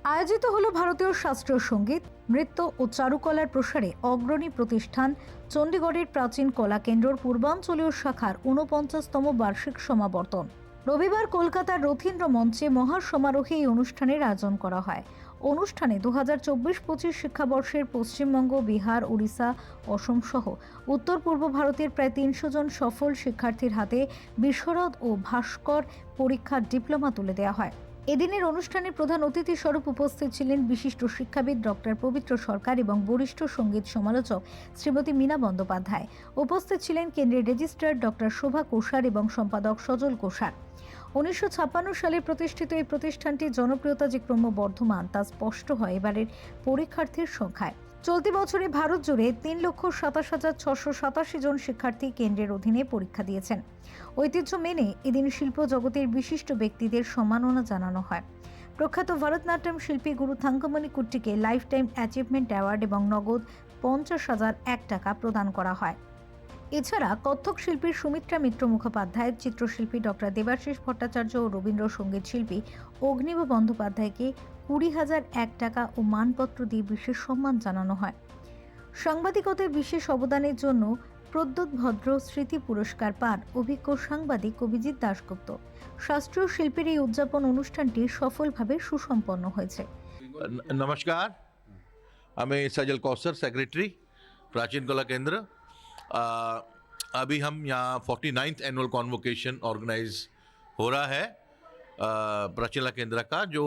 আয়োজিত হলো ভারতীয় শাস্ত্রীয় সঙ্গীত, নৃত্য ও চারুকলার প্রসারে অগ্রণী প্রতিষ্ঠান চণ্ডীগড়ের প্রাচীন কলা কেন্দ্রর পূর্বাঞ্চলীয় শাখার ৪৯তম বার্ষিক সমাবর্তন। রবিবার কলকাতার রথীন্দ্র মঞ্চে মহাসমারোহে এই অনুষ্ঠানের আয়োজন করা হয়। অনুষ্ঠানে ২০২৪-২৫ শিক্ষাবর্ষের পশ্চিমবঙ্গ, বিহার, উড়িষ্যা, অসম সহ উত্তর পূর্ব ভারতের প্রায় ৩০০ জন সফল শিক্ষার্থীর হাতে বিশরদ ও ভাস্কর পরীক্ষার ডিপ্লোমা তুলে দেওয়া হয়। এদিনের অনুষ্ঠানে প্রধান অতিথি স্বরূপ উপস্থিত ছিলেন বিশিষ্ট শিক্ষাবিদ ডক্টর পবিত্র সরকার এবং বরিষ্ঠ সঙ্গীত সমালোচক শ্রীমতী মীনা বন্দ্যোপাধ্যায়। উপস্থিত ছিলেন কেন্দ্রের রেজিস্ট্রার ডক্টর শোভা কোষার এবং সম্পাদক সজল কোষার। ১৯৫৬ সালে প্রতিষ্ঠিত এই প্রতিষ্ঠানটির জনপ্রিয়তা যে ক্রমবর্ধমান তা স্পষ্ট হয় এবারের পরীক্ষার্থীর সংখ্যায়। চলতি বছরে ভারত জুড়ে ৩,২৭,৬৮৭ জন শিক্ষার্থী কেন্দ্রের অধীনে পরীক্ষা দিয়েছেন। ঐতিহ্য মেনে এদিন শিল্প জগতের বিশিষ্ট ব্যক্তিদের সম্মাননা জানানো হয়। প্রখ্যাত ভারতনাট্যম শিল্পী গুরু থাঙ্গমণি কুট্টিকে লাইফ টাইম অ্যাচিভমেন্ট অ্যাওয়ার্ড এবং নগদ ৫০,০০০ টাকা প্রদান করা হয়। এছাড়া কত্থক শিল্পী সুমিত্রা মিত্র মুখোপাধ্যায়, চিত্রশিল্পী ডক্টর দেবাশিস ভট্টাচার্য ও রবীন্দ্রসঙ্গীত শিল্পী অগ্নিব বন্দ্যোপাধ্যায়কে ২০,০০০ টাকা ও মানপত্র দিয়ে বিশেষ সম্মান জানানো হয়। সাংবাদিকতায় বিশেষ অবদানের জন্য প্রদ্যোৎ ভদ্র স্মৃতি পুরস্কার পান অভিজ্ঞ সাংবাদিক অভিজিৎ দাশগুপ্ত। শাস্ত্রীয় শিল্পের এই উদযাপন অনুষ্ঠানটি সফলভাবে সুসম্পন্ন হয়েছে। नमस्कार, मैं सजल कौसर, सेक्रेटरी प्राचीन कला केंद्र। अभी हम यहाँ 49th एनुअल कॉन्वोकेशन ऑर्गेनाइज हो रहा है प्राचीन कला केंद्र का, जो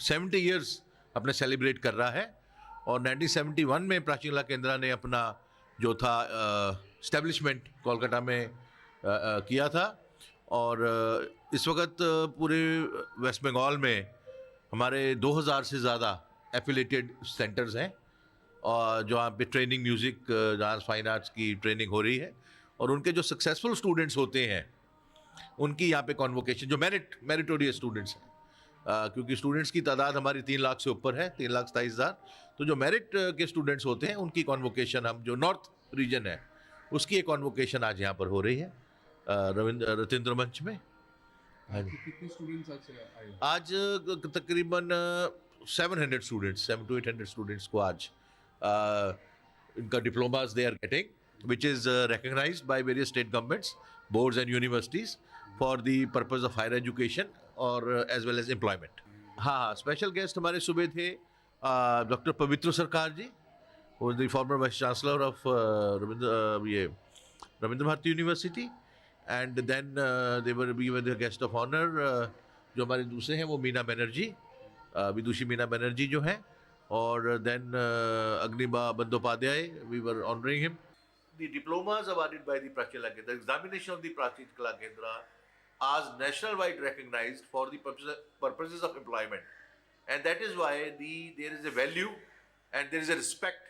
70 इयर्स अपने सेलिब्रेट कर रहा है। और 1971 में प्राचीन कला केंद्र ने अपना जो था इस्टेब्लिशमेंट कोलकाता में किया था। और इस वक्त पूरे वेस्ट बंगाल में हमारे 2000 से ज़्यादा एफिलेटेड सेंटर्स हैं, और जो यहाँ पे training music, dance, fine arts की ट्रेनिंग हो रही है। और उनके जो सक्सेसफुल स्टूडेंट्स होते हैं उनकी यहाँ पे कॉन्वोकेशन, जो मेरिटोरियस स्टूडेंट्स हैं, क्योंकि स्टूडेंट्स की तादाद हमारी 3 लाख से ऊपर है, 3,27,000। तो जो मेरिट के स्टूडेंट्स होते हैं उनकी कॉन्वोकेशन, हम जो नॉर्थ रीजन है उसकी एक कॉन्वोकेशन आज यहाँ पर हो रही है रथिंद्र मंच में। कितने स्टूडेंट्स आए? आज तकरीबन 700 स्टूडेंट्स, 700 to 800 स्टूडेंट्स को आज इनका diplomas they are getting, which is recognized by various state governments, boards and universities for the purpose of higher education or as well as employment. हाँ, स्पेशल गेस्ट हमारे सुबह थे doctor Pabitra Sarkar ji, who is the former vice chancellor of Rabindra Bharati university. And then they were the guest of honor, जो हमारे दूसरे हैं वो मीना बनर्जी, विदुषी मीना बनर्जी जो हैं। और then Agniva Bandyopadhyay, we were honoring him. The diplomas awarded by the Prachina Kala Kendra, the examination of the Prachina Kala Kendra are national-wide recognized for the purposes of employment. And that is why there is a value and there is a respect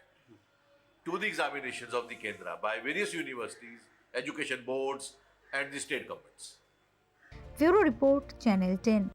to the examinations of the Kendra by various universities, education boards and the state governments. Bureau Report, Channel 10।